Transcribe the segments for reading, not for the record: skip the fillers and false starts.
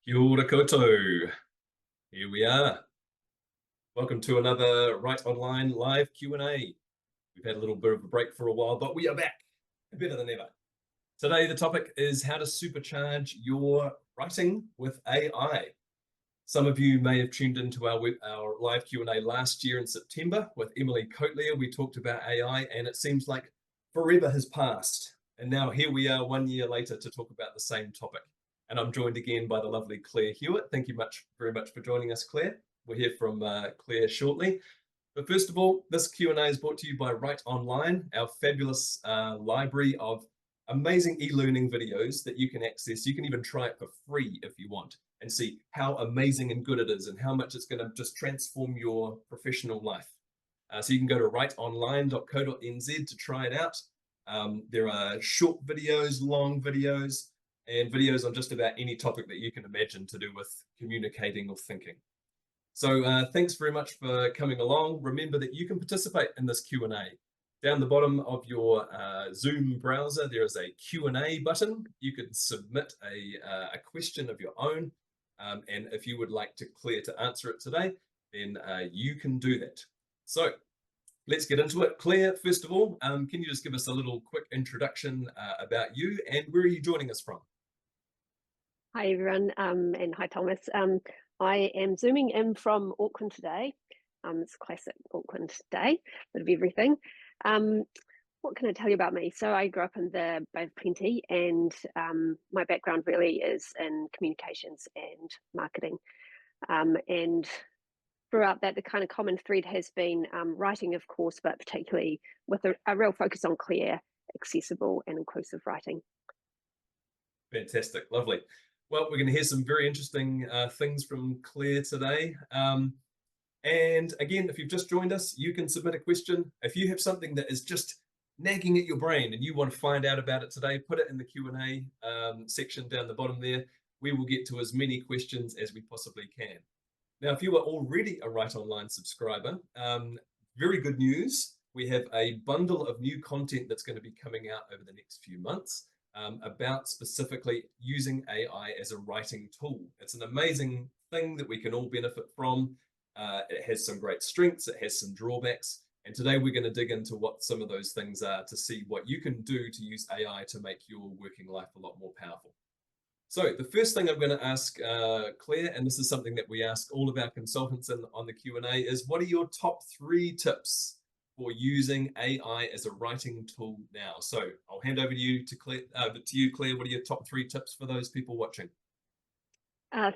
Kia ora koutou. Here we are. Welcome to another Write Online live Q&A. We've had a little bit of a break for a while, but we are back, better than ever. Today, the topic is how to supercharge your writing with AI. Some of you may have tuned into our live Q&A last year in September with Emily Coatlier. We talked about AI, and it seems like forever has passed. And now here we are 1 year later to talk about the same topic. And I'm joined again by the lovely Claire Hewitt. Thank you very much for joining us, Claire. We'll hear from Claire shortly. But first of all, this Q&A is brought to you by Write Online, our fabulous library of amazing e-learning videos that you can access. You can even try it for free if you want and see how amazing and good it is and how much it's going to just transform your professional life. So you can go to writeonline.co.nz to try it out. There are short videos, long videos, and videos on just about any topic that you can imagine to do with communicating or thinking. So thanks very much for coming along. Remember that you can participate in this Q&A. Down the bottom of your Zoom browser, there is a Q&A button. You can submit a question of your own. And if you would like Claire to answer it today, then you can do that. So let's get into it. Claire, first of all, can you just give us a little quick introduction about you and where are you joining us from? Hi everyone, and hi Thomas. I am zooming in from Auckland today. It's a classic Auckland day, bit of everything. What can I tell you about me? So I grew up in the Bay of Plenty, and my background really is in communications and marketing. And throughout that, the kind of common thread has been writing, of course, but particularly with a real focus on clear, accessible, and inclusive writing. Fantastic, lovely. Well, we're going to hear some very interesting things from Claire today. And again, if you've just joined us, you can submit a question. If you have something that is just nagging at your brain and you want to find out about it today, put it in the Q&A section down the bottom there. We will get to as many questions as we possibly can. Now, if you are already a Write Online subscriber, very good news. We have a bundle of new content that's going to be coming out over the next few months. About specifically using AI as a writing tool. It's an amazing thing that we can all benefit from. It has some great strengths, it has some drawbacks, and today we're going to dig into what some of those things are to see what you can do to use AI to make your working life a lot more powerful. So the first thing I'm going to ask Claire, and this is something that we ask all of our consultants on the Q&A, is what are your top 3 tips for using AI as a writing tool now? So I'll hand over to you, Claire. What are your top 3 tips for those people watching?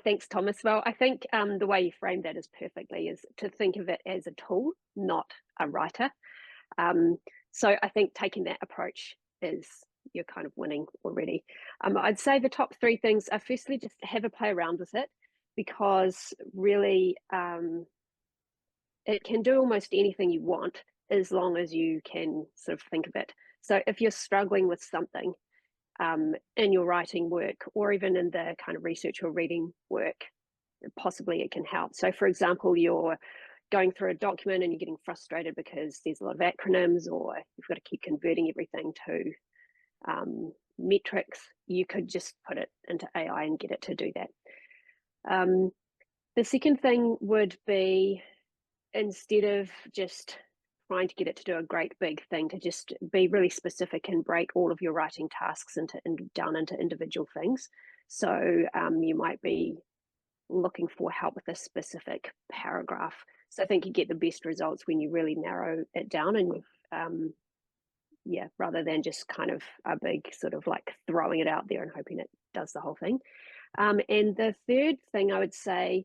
Thanks, Thomas. Well, I think the way you framed that is perfectly is to think of it as a tool, not a writer. So I think taking that approach is you're kind of winning already. I'd say the top 3 things are firstly just have a play around with it, because really it can do almost anything you want as long as you can sort of think of it. So if you're struggling with something in your writing work or even in the kind of research or reading work, possibly it can help. So for example, you're going through a document and you're getting frustrated because there's a lot of acronyms or you've got to keep converting everything to metrics, you could just put it into AI and get it to do that. The second thing would be, instead of just trying to get it to do a great big thing, to just be really specific and break all of your writing tasks down into individual things. So you might be looking for help with a specific paragraph. So I think you get the best results when you really narrow it down and rather than just kind of a big sort of like throwing it out there and hoping it does the whole thing. And the third thing I would say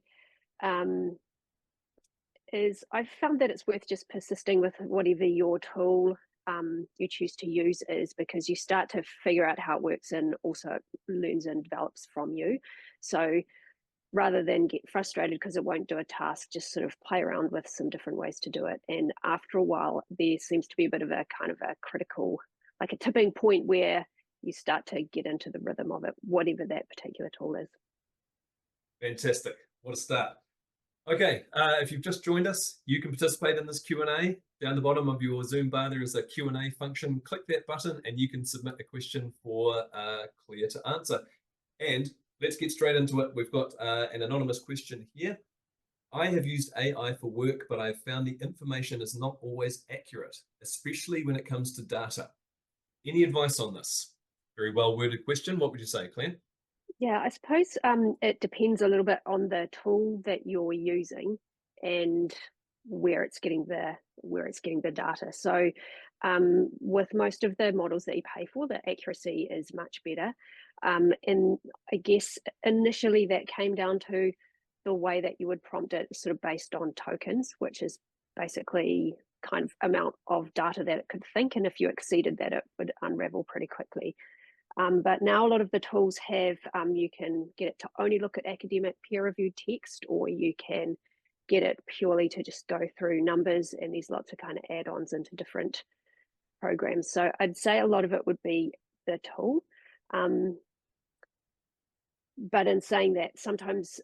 is I've found that it's worth just persisting with whatever your tool you choose to use is, because you start to figure out how it works and also it learns and develops from you. So rather than get frustrated because it won't do a task, just sort of play around with some different ways to do it. And after a while, there seems to be a bit of a kind of a critical, like a tipping point where you start to get into the rhythm of it, whatever that particular tool is. Fantastic. What a start. Okay, if you've just joined us, you can participate in this Q&A. Down the bottom of your Zoom bar, there is a Q&A function. Click that button and you can submit a question for Claire to answer. And let's get straight into it. We've got an anonymous question here. I have used AI for work, but I've found the information is not always accurate, especially when it comes to data. Any advice on this? Very well worded question. What would you say, Claire? Yeah, I suppose it depends a little bit on the tool that you're using and where it's getting the data. So with most of the models that you pay for, the accuracy is much better. And I guess initially that came down to the way that you would prompt it, sort of based on tokens, which is basically kind of amount of data that it could think. And if you exceeded that, it would unravel pretty quickly. But now a lot of the tools have, you can get it to only look at academic peer-reviewed text, or you can get it purely to just go through numbers, and there's lots of kind of add-ons into different programs. So I'd say a lot of it would be the tool. But in saying that, sometimes,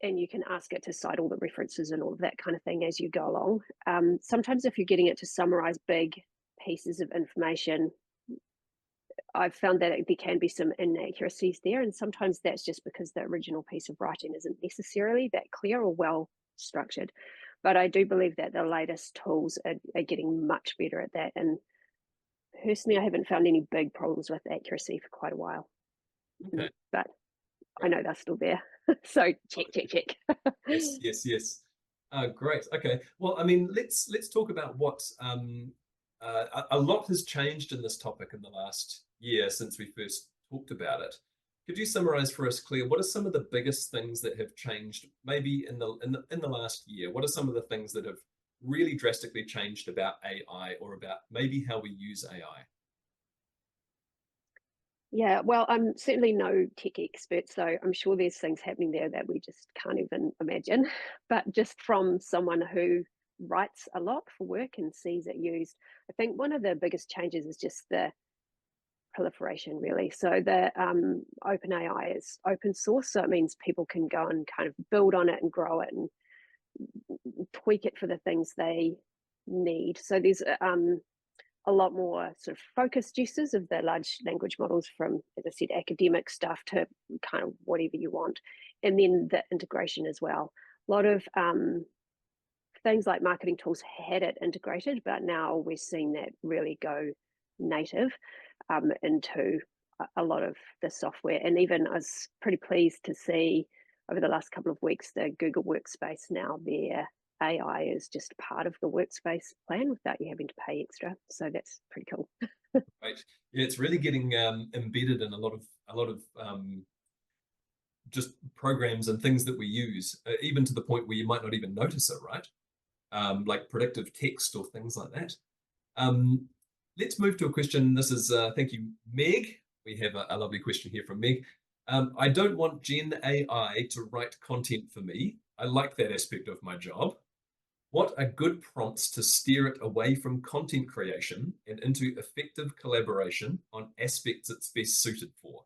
and you can ask it to cite all the references and all of that kind of thing as you go along. Sometimes if you're getting it to summarize big pieces of information, I've found that there can be some inaccuracies there, and sometimes that's just because the original piece of writing isn't necessarily that clear or well structured. But I do believe that the latest tools are getting much better at that, and personally, I haven't found any big problems with accuracy for quite a while. Okay. But I know they're still there. So check. Yes, yes, yes. Great. Okay. Well, I mean, let's talk about what a lot has changed in this topic in the last year since we first talked about it. Could you summarize for us, Claire, what are some of the biggest things that have changed maybe in the last year? What are some of the things that have really drastically changed about AI, or about maybe how we use AI? Yeah, well, I'm certainly no tech expert, so I'm sure there's things happening there that we just can't even imagine. But just from someone who writes a lot for work and sees it used, I think one of the biggest changes is just the proliferation, really. So the OpenAI is open source, so it means people can go and kind of build on it and grow it and tweak it for the things they need. So there's a lot more sort of focused uses of the large language models, from, as I said, academic stuff to kind of whatever you want. And then the integration as well. A lot of things like marketing tools had it integrated, but now we're seeing that really go native into a lot of the software. And even I was pretty pleased to see over the last couple of weeks, the Google Workspace, now their AI is just part of the Workspace plan without you having to pay extra. So that's pretty cool. Right. Yeah, it's really getting embedded in a lot of just programs and things that we use, even to the point where you might not even notice it, right? Like predictive text or things like that. Um, let's move to a question. This is, thank you, Meg. We have a lovely question here from Meg. I don't want Gen AI to write content for me. I like that aspect of my job. What are good prompts to steer it away from content creation and into effective collaboration on aspects it's best suited for?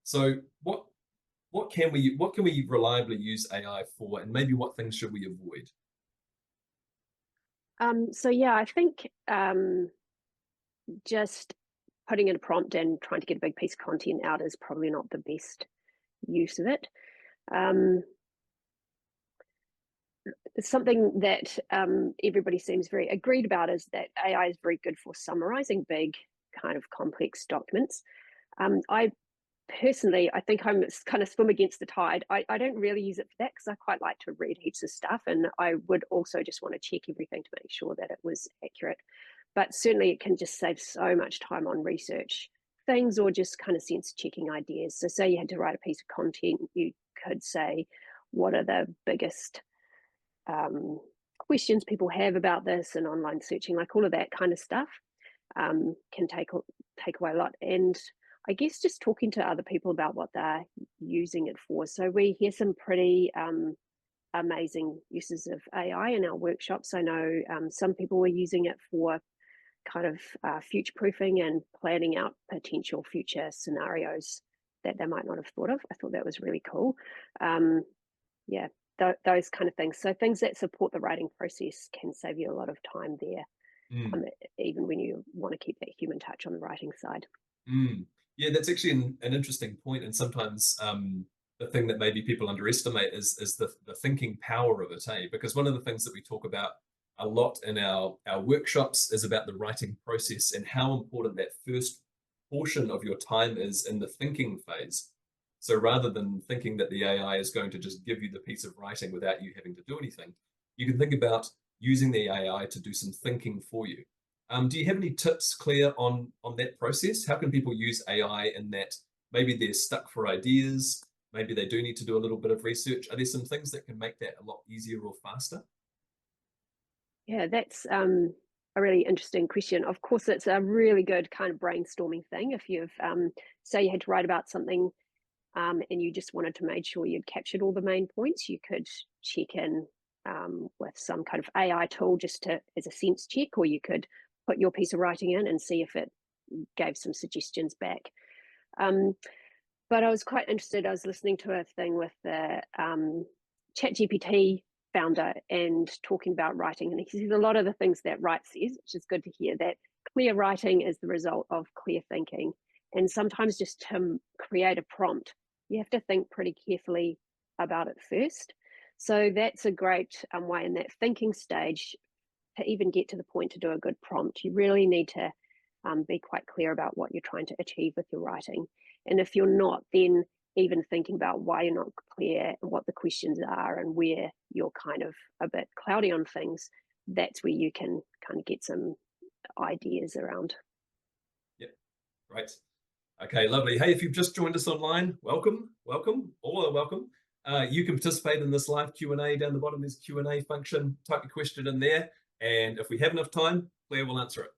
So what can we reliably use AI for, and maybe what things should we avoid? So yeah, I think just putting in a prompt and trying to get a big piece of content out is probably not the best use of it. Something that everybody seems very agreed about is that AI is very good for summarizing big, kind of complex documents. I personally, I think I'm kind of swim against the tide. I don't really use it for that because I quite like to read heaps of stuff, and I would also just want to check everything to make sure that it was accurate. But certainly it can just save so much time on research things, or just kind of sense checking ideas. So say you had to write a piece of content, you could say, what are the biggest questions people have about this, and online searching, like all of that kind of stuff can take away a lot. And I guess just talking to other people about what they're using it for. So we hear some pretty amazing uses of AI in our workshops. I know some people were using it for kind of future proofing and planning out potential future scenarios that they might not have thought of. I thought that was really cool. Yeah, those kind of things. So things that support the writing process can save you a lot of time there, Mm, even when you want to keep that human touch on the writing side. mm. Yeah, that's actually an interesting point. And sometimes the thing that maybe people underestimate is the thinking power of it, eh? Because one of the things that we talk about a lot in our workshops is about the writing process and how important that first portion of your time is in the thinking phase. So rather than thinking that the AI is going to just give you the piece of writing without you having to do anything, you can think about using the AI to do some thinking for you. Do you have any tips, Claire, on that process? How can people use AI in that maybe they're stuck for ideas, maybe they do need to do a little bit of research? Are there some things that can make that a lot easier or faster? Yeah, that's a really interesting question. Of course, it's a really good kind of brainstorming thing. If you've, say, you had to write about something and you just wanted to make sure you'd captured all the main points, you could check in with some kind of AI tool just to as a sense check, or you could put your piece of writing in and see if it gave some suggestions back. But I was quite interested. I was listening to a thing with the ChatGPT founder and talking about writing, and he says a lot of the things that Wright says, which is good to hear, that clear writing is the result of clear thinking. And sometimes just to create a prompt, you have to think pretty carefully about it first. So that's a great way in that thinking stage to even get to the point to do a good prompt. You really need to be quite clear about what you're trying to achieve with your writing. And if you're not, then even thinking about why you're not clear and what the questions are and where you're kind of a bit cloudy on things, that's where you can kind of get some ideas around. Yep, great. Okay, lovely. Hey, if you've just joined us online, welcome, welcome, all are welcome. You can participate in this live Q&A. Down the bottom, there's Q&A function. Type your question in there, and if we have enough time, Claire will answer it.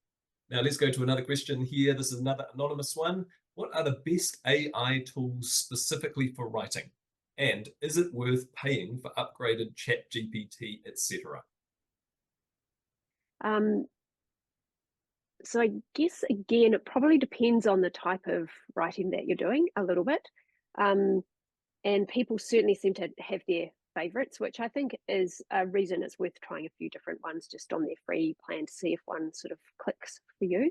Now let's go to another question here. This is another anonymous one. What are the best AI tools specifically for writing? And is it worth paying for upgraded chat GPT, etc.? So I guess, again, it probably depends on the type of writing that you're doing a little bit. And people certainly seem to have their favorites, which I think is a reason it's worth trying a few different ones just on their free plan to see if one sort of clicks for you.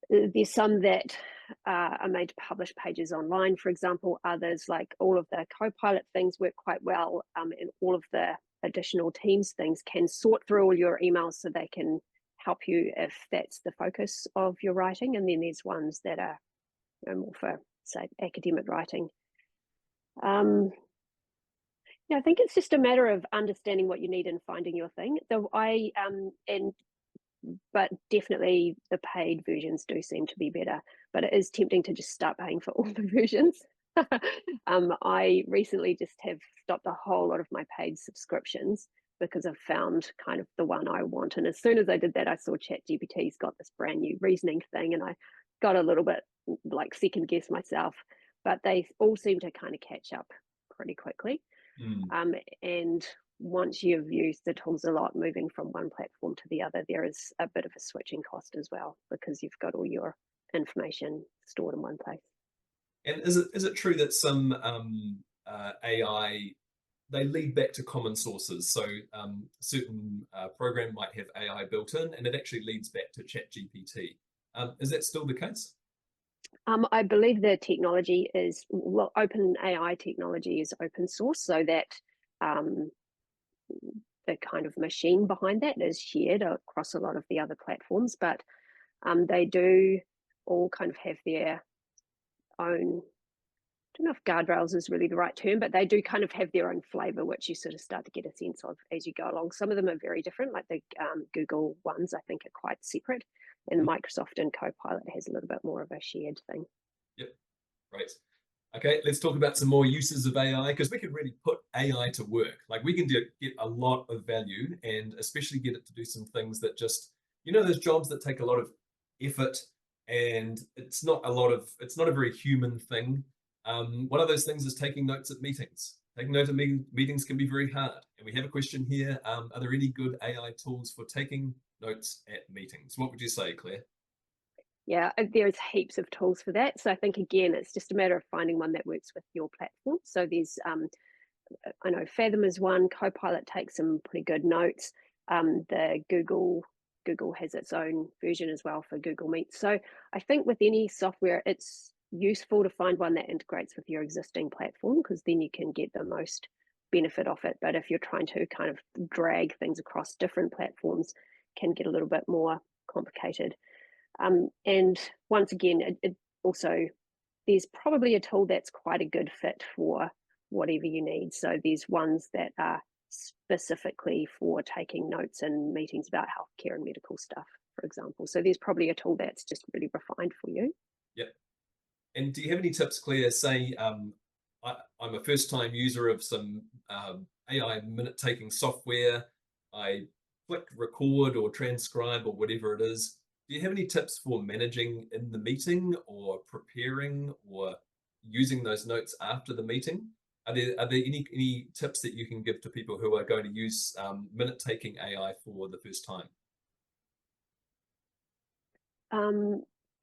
There's some that are made to publish pages online, for example. Others, like all of the Copilot things, work quite well, and all of the additional Teams things can sort through all your emails so they can help you if that's the focus of your writing. And then there's ones that are more for, say, academic writing. Yeah, I think it's just a matter of understanding what you need and finding your thing. So but definitely the paid versions do seem to be better, but it is tempting to just start paying for all the versions. I recently just have stopped a whole lot of my paid subscriptions because I've found kind of the one I want. And as soon as I did that, I saw ChatGPT's got this brand new reasoning thing, and I got a little bit like second guess myself, but they all seem to kind of catch up pretty quickly. And once you've used the tools a lot, moving from one platform to the other, there is a bit of a switching cost as well, because you've got all your information stored in one place. And is it true that some AI, they lead back to common sources? So certain program might have AI built in, and it actually leads back to ChatGPT. Is that still the case? I believe the technology is, well, open AI technology is open source, so that the kind of machine behind that is shared across a lot of the other platforms, but they do all kind of have their own, I don't know if guardrails is really the right term, but they do kind of have their own flavor, which you sort of start to get a sense of as you go along. Some of them are very different, like the Google ones, I think, are quite separate, and Microsoft and Copilot has a little bit more of a shared thing. Yep, great. Okay, let's talk about some more uses of AI, because we can really put AI to work. Like, we can get a lot of value, and especially get it to do some things that just, those jobs that take a lot of effort, and it's not a very human thing. One of those things is taking notes at meetings. Taking notes at meetings can be very hard. And we have a question here. Are there any good AI tools for taking notes at meetings? What would you say, Claire? Yeah, there's heaps of tools for that. So I think, again, it's just a matter of finding one that works with your platform. So there's, I know Fathom is one. Copilot takes some pretty good notes. The Google has its own version as well for Google Meet. So I think with any software, it's useful to find one that integrates with your existing platform, because then you can get the most benefit off it. But if you're trying to kind of drag things across different platforms, can get a little bit more complicated. And once again, it also, there's probably a tool that's quite a good fit for whatever you need. So there's ones that are specifically for taking notes in meetings about healthcare and medical stuff, for example. So there's probably a tool that's just really refined for you. Yep. And do you have any tips, Claire? Say I'm a first-time user of some AI minute-taking software. I click record or transcribe or whatever it is. Do you have any tips for managing in the meeting or preparing or using those notes after the meeting? Are there any tips that you can give to people who are going to use minute-taking AI for the first time?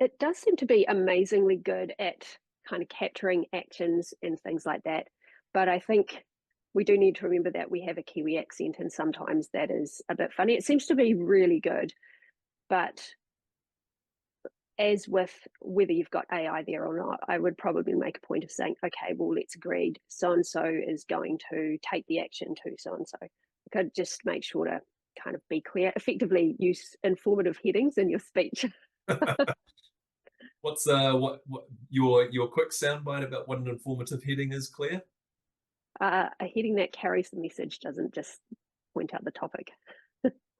It does seem to be amazingly good at kind of capturing actions and things like that. But I think we do need to remember that we have a Kiwi accent, and sometimes that is a bit funny. It seems to be really good, but as with whether you've got AI there or not, I would probably make a point of saying, okay, well, let's agree, so-and-so is going to take the action to so-and-so. You could just make sure to kind of be clear, effectively use informative headings in your speech. What's what your quick soundbite about what an informative heading is, Claire? A heading that carries the message, doesn't just point out the topic.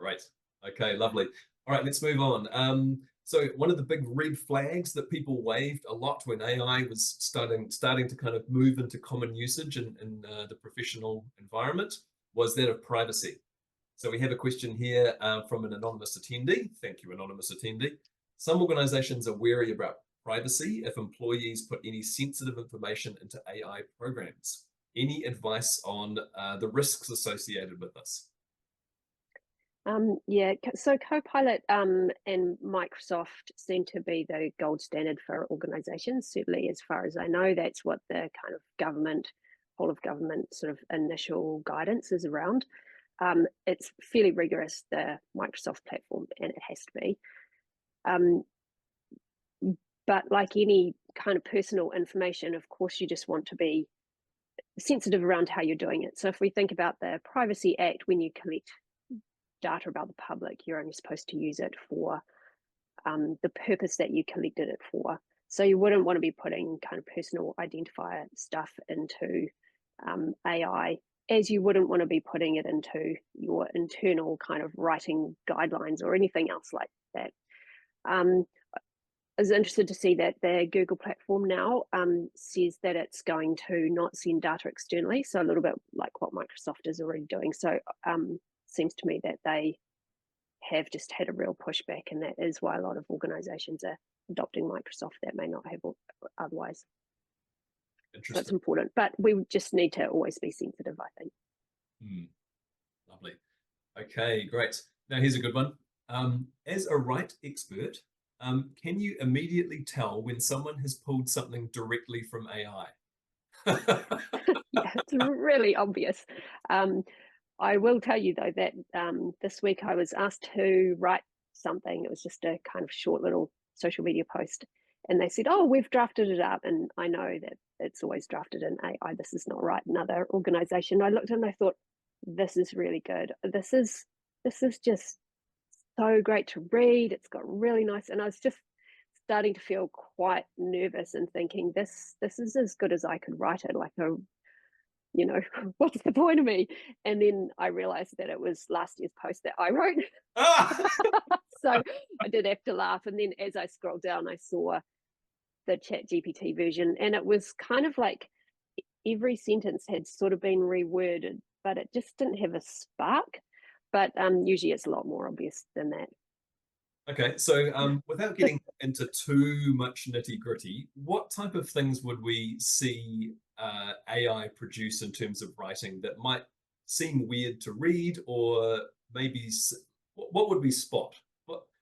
Right. Okay, lovely. All right, let's move on. So one of the big red flags that people waved a lot when AI was starting to kind of move into common usage in the professional environment was that of privacy. So we have a question here from an anonymous attendee. Thank you, anonymous attendee. Some organizations are wary about privacy if employees put any sensitive information into AI programs. Any advice on the risks associated with this? Yeah, so Copilot and Microsoft seem to be the gold standard for organizations. Certainly, as far as I know, that's what the kind of whole of government sort of initial guidance is around. It's fairly rigorous, the Microsoft platform, and it has to be. But like any kind of personal information, of course, you just want to be sensitive around how you're doing it. So if we think about the Privacy Act, when you collect data about the public, you're only supposed to use it for the purpose that you collected it for. So you wouldn't want to be putting kind of personal identifier stuff into AI, as you wouldn't want to be putting it into your internal kind of writing guidelines or anything else like that. I was interested to see that the Google platform now says that it's going to not send data externally, so a little bit like what Microsoft is already doing. So seems to me that they have just had a real pushback, and that is why a lot of organizations are adopting Microsoft that may not have otherwise. So it's important, but we just need to always be sensitive, I think. Lovely. Okay, great. Now here's a good one. As a right expert, can you immediately tell when someone has pulled something directly from AI? Yeah, it's really obvious. I will tell you though that this week I was asked to write something. It was just a kind of short little social media post, and they said, "Oh, we've drafted it up," and I know that it's always drafted in AI. This is not right. Another organization. I looked and I thought, "This is really good. This is just so great to read. It's got really nice," and I was just starting to feel quite nervous and thinking, "This is as good as I could write it. Like a what's the point of me?" And then I realized that it was last year's post that I wrote. So I did have to laugh. And then as I scrolled down, I saw the Chat GPT version, and it was kind of like every sentence had sort of been reworded, but it just didn't have a spark. But usually it's a lot more obvious than that. Okay, so without getting into too much nitty gritty, what type of things would we see AI produce in terms of writing that might seem weird to read, or maybe what would we spot?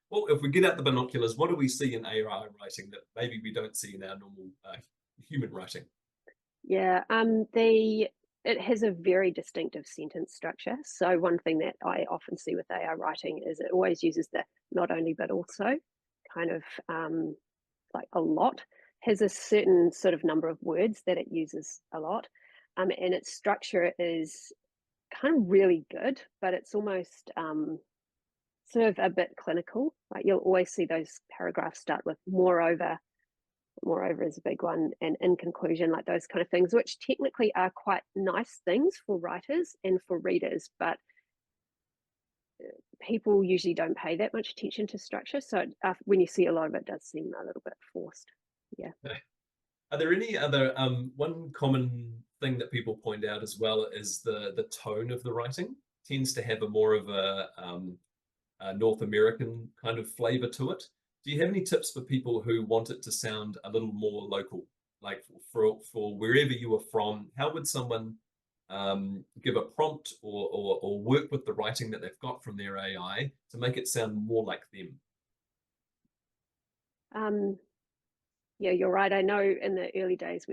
What if we get out the binoculars? What do we see in AI writing that maybe we don't see in our normal human writing? Yeah, it has a very distinctive sentence structure. So one thing that I often see with AI writing is it always uses the not only but also kind of like a lot. has a certain sort of number of words that it uses a lot, and its structure is kind of really good, but it's almost sort of a bit clinical. Like you'll always see those paragraphs start with moreover. Moreover is a big one, and in conclusion, like those kind of things, which technically are quite nice things for writers and for readers, but people usually don't pay that much attention to structure. So when you see a lot of it, it does seem a little bit forced. Yeah. Okay. Are there any other one common thing that people point out as well is the tone of the writing tends to have a more of a North American kind of flavor to it. Do you have any tips for people who want it to sound a little more local, like for wherever you are from? How would someone give a prompt or work with the writing that they've got from their AI to make it sound more like them? Yeah, you're right. I know in the early days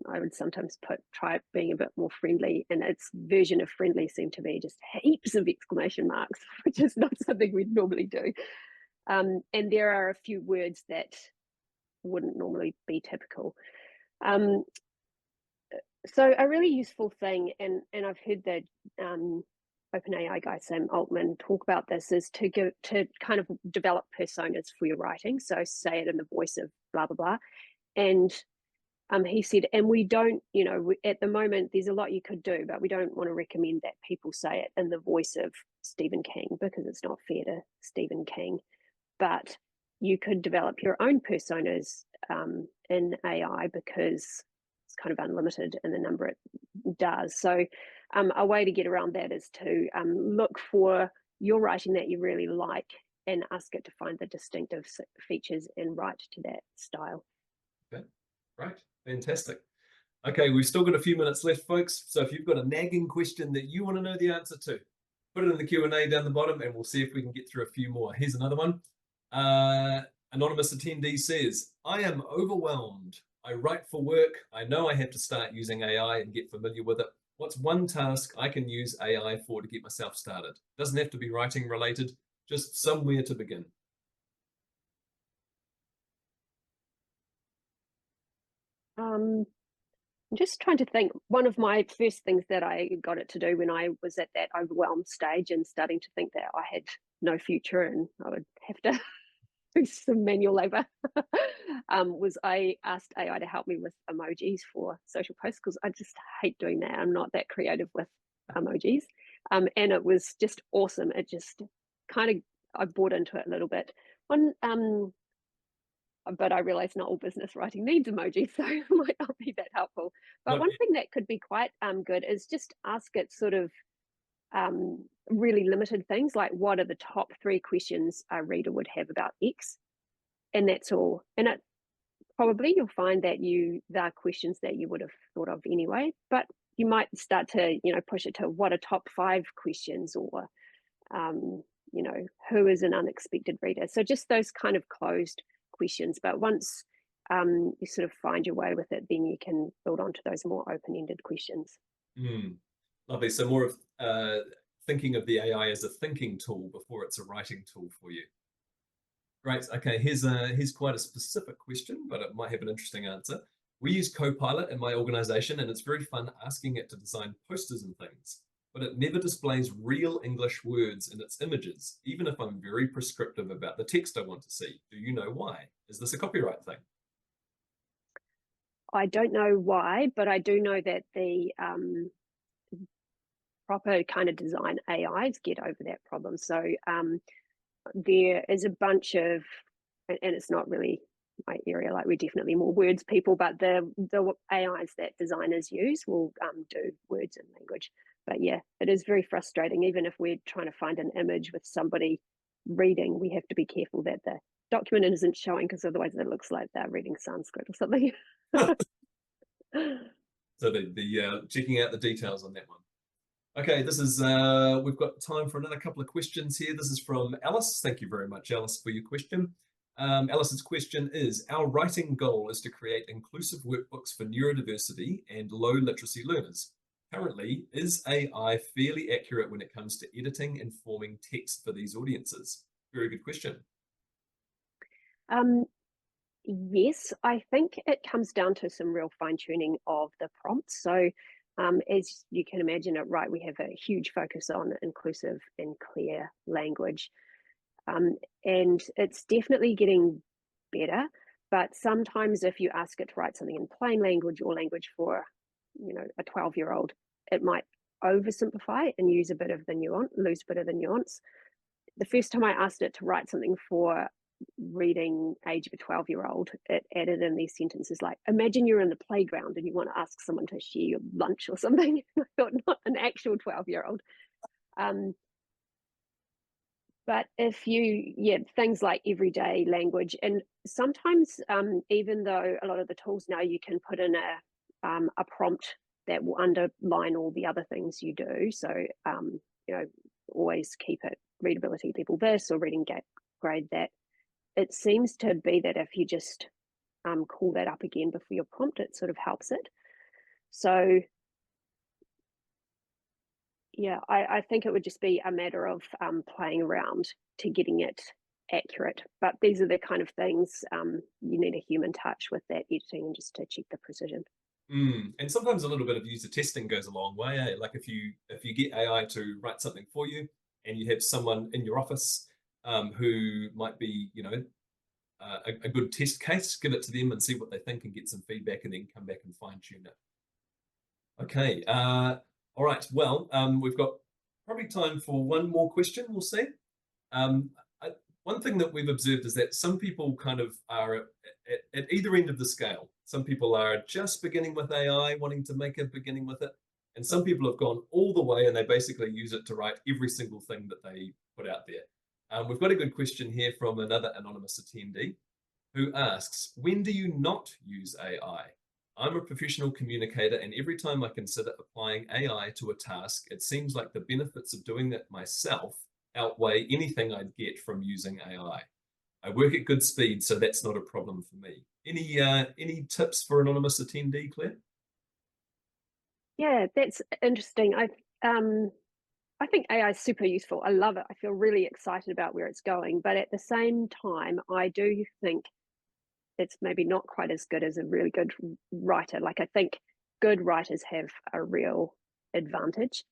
I would sometimes try being a bit more friendly, and its version of friendly seemed to be just heaps of exclamation marks, which is not something we'd normally do. And there are a few words that wouldn't normally be typical. So a really useful thing, and I've heard the OpenAI guy Sam Altman talk about this, is to kind of develop personas for your writing. So say it in the voice of blah blah blah, and he said, and we don't, at the moment there's a lot you could do, but we don't want to recommend that people say it in the voice of Stephen King because it's not fair to Stephen King. But you could develop your own personas in AI because it's kind of unlimited in the number it does. So a way to get around that is to look for your writing that you really like and ask it to find the distinctive features and write to that style. Okay, right, fantastic. Okay, we've still got a few minutes left, folks. So if you've got a nagging question that you want to know the answer to, put it in the Q&A down the bottom and we'll see if we can get through a few more. Here's another one. Anonymous attendee says, I am overwhelmed. I write for work. I know I have to start using AI and get familiar with it. What's one task I can use AI for to get myself started? Doesn't have to be writing related, just somewhere to begin. I'm just trying to think. One of my first things that I got it to do when I was at that overwhelmed stage and starting to think that I had no future and I would have to do some manual labor was I asked AI to help me with emojis for social posts because I just hate doing that. I'm not that creative with emojis. And it was just awesome. It just kind of, I bought into it a little bit. But I realize not all business writing needs emojis, so it might not be that helpful. But one thing that could be quite good is just ask it sort of really limited things, like what are the top 3 questions a reader would have about X, and that's all. And it probably you'll find that there are questions that you would have thought of anyway, but you might start to push it to what are top 5 questions, or who is an unexpected reader. So just those kind of closed questions. But once you sort of find your way with it, then you can build onto those more open-ended questions. Lovely. So more of thinking of the AI as a thinking tool before it's a writing tool for you. Great. Okay, here's quite a specific question, but it might have an interesting answer. We use Copilot in my organization, and it's very fun asking it to design posters and things, but it never displays real English words in its images, even if I'm very prescriptive about the text I want to see. Do you know why? Is this a copyright thing? I don't know why, but I do know that the proper kind of design AIs get over that problem. So there is a bunch of, and it's not really my area, like we're definitely more words people, but the AIs that designers use will do words and language. But yeah, it is very frustrating. Even if we're trying to find an image with somebody reading, we have to be careful that the document isn't showing, because otherwise it looks like they're reading Sanskrit or something. So the checking out the details on that one. Okay, this is we've got time for another couple of questions here. This is from Alice. Thank you very much, Alice, for your question. Alice's question is, our writing goal is to create inclusive workbooks for neurodiversity and low literacy learners. Currently, is AI fairly accurate when it comes to editing and forming text for these audiences? Very good question. Yes, I think it comes down to some real fine tuning of the prompts. So, as you can imagine, it right, we have a huge focus on inclusive and clear language, um, and it's definitely getting better. But sometimes, if you ask it to write something in plain language or language for, a 12-year-old, it might oversimplify and use a bit of the nuance, lose a bit of the nuance. The first time I asked it to write something for reading age of a 12-year-old, it added in these sentences like, imagine you're in the playground and you want to ask someone to share your lunch or something. I thought, not an actual 12-year-old. Um, but if you, yeah, things like everyday language, and sometimes even though a lot of the tools now you can put in a prompt that will underline all the other things you do. So, you know, always keep it readability level this or reading grade that. It seems to be that if you just call that up again before your prompt, it sort of helps it. So yeah, I think it would just be a matter of playing around to getting it accurate. But these are the kind of things you need a human touch with that editing and just to check the precision. And sometimes a little bit of user testing goes a long way. Like if you get AI to write something for you, and you have someone in your office who might be, a good test case, give it to them and see what they think and get some feedback, and then come back and fine tune it. Okay. All right. Well, we've got probably time for one more question. We'll see. Um, One thing that we've observed is that some people kind of are at either end of the scale. Some people are just beginning with AI, wanting to make a beginning with it, and some people have gone all the way and they basically use it to write every single thing that they put out there. We've got a good question here from another anonymous attendee who asks, when do you not use AI? I'm a professional communicator, and every time I consider applying AI to a task, it seems like the benefits of doing that myself outweigh anything I'd get from using AI. I work at good speed, so that's not a problem for me. Any tips for anonymous attendee, Claire? Yeah, that's interesting. I think AI is super useful. I love it. I feel really excited about where it's going. But at the same time, I do think it's maybe not quite as good as a really good writer. Like, I think good writers have a real advantage.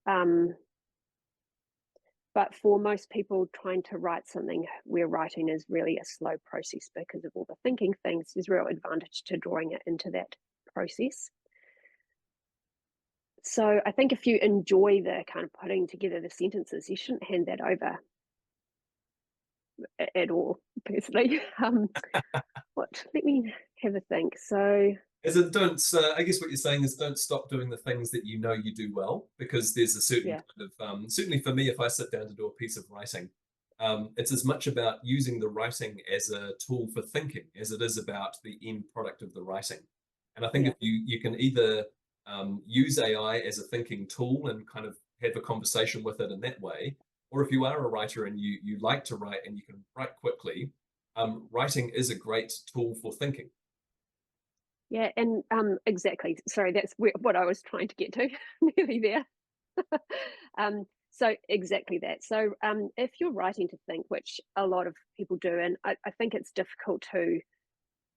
Um, but for most people trying to write something where writing is really a slow process because of all the thinking things, there's real advantage to drawing it into that process. So I think if you enjoy the kind of putting together the sentences, you shouldn't hand that over at all, personally. Let me have a think. So, Is it don't? I guess what you're saying is don't stop doing the things that you know you do well, because there's a certain yeah, kind of certainly for me, if I sit down to do a piece of writing, it's as much about using the writing as a tool for thinking as it is about the end product of the writing. And I think yeah, if you can either use AI as a thinking tool and kind of have a conversation with it in that way, or if you are a writer and you like to write and you can write quickly, writing is a great tool for thinking. yeah, and exactly. Sorry, that's what I was trying to get to. Nearly there. So exactly that. So if you're writing to think, which a lot of people do, and I think it's difficult to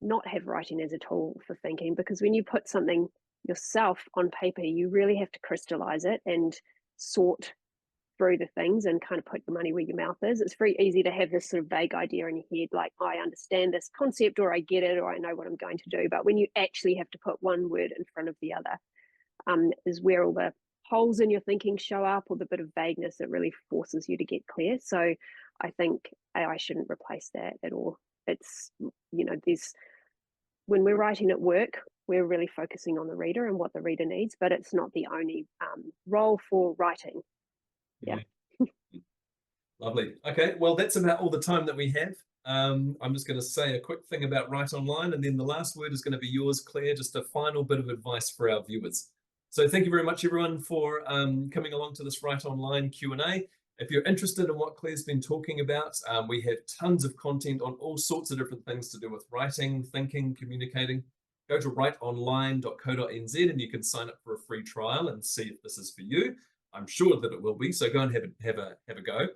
not have writing as a tool for thinking, because when you put something yourself on paper, you really have to crystallize it and sort through the things and kind of put your money where your mouth is. It's very easy to have this sort of vague idea in your head, like, I understand this concept, or I get it, or I know what I'm going to do. But when you actually have to put one word in front of the other, is where all the holes in your thinking show up, or the bit of vagueness that really forces you to get clear. So I think AI shouldn't replace that at all. It's, there's, when we're writing at work, we're really focusing on the reader and what the reader needs, but it's not the only role for writing. Yeah. Mm. Lovely. Okay, well, that's about all the time that we have. I'm just going to say a quick thing about Write Online, and then the last word is going to be yours, Claire. Just a final bit of advice for our viewers. So thank you very much, everyone, for coming along to this Write Online Q&A. If you're interested in what Claire's been talking about, we have tons of content on all sorts of different things to do with writing, thinking, communicating. Go to writeonline.co.nz and you can sign up for a free trial and see if this is for you. I'm sure that it will be, so go and have a go.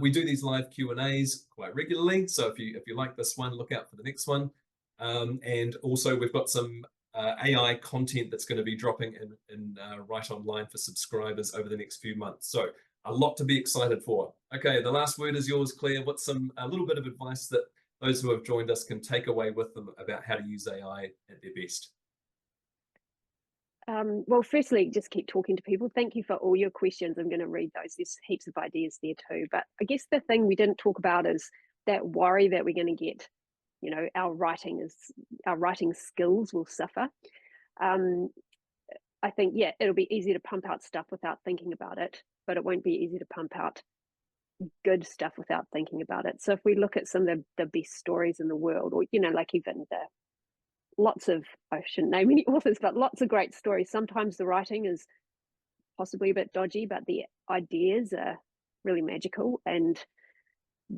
We do these live Q&As quite regularly, so if you like this one, look out for the next one. And also we've got some AI content that's going to be dropping in Right Online for subscribers over the next few months. So a lot to be excited for. Okay, the last word is yours, Claire. What's a little bit of advice that those who have joined us can take away with them about how to use AI at their best? Well, firstly, just keep talking to people. Thank you for all your questions. I'm going to read those. There's heaps of ideas there too. But I guess the thing we didn't talk about is that worry that we're going to get. Our writing skills will suffer. Um, I think, yeah, it'll be easy to pump out stuff without thinking about it, but it won't be easy to pump out good stuff without thinking about it. So if we look at some of the best stories in the world, or like even the lots of, I shouldn't name any authors, but lots of great stories. Sometimes the writing is possibly a bit dodgy, but the ideas are really magical, and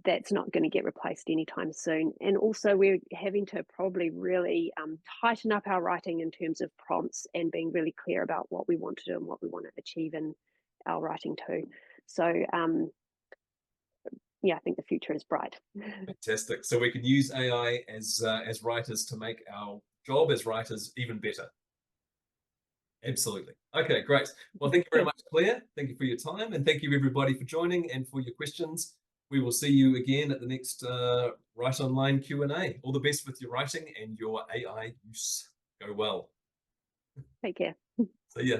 that's not going to get replaced anytime soon. And also, we're having to probably really tighten up our writing in terms of prompts and being really clear about what we want to do and what we want to achieve in our writing too. So, yeah, I think the future is bright. Fantastic. So we can use AI as writers to make our job as writers even better. Absolutely. Okay, great. Well, thank you very much, Claire. Thank you for your time, and thank you everybody for joining and for your questions. We will see you again at the next Write Online Q&A. All the best with your writing and your AI use. Go well. Take care. See ya.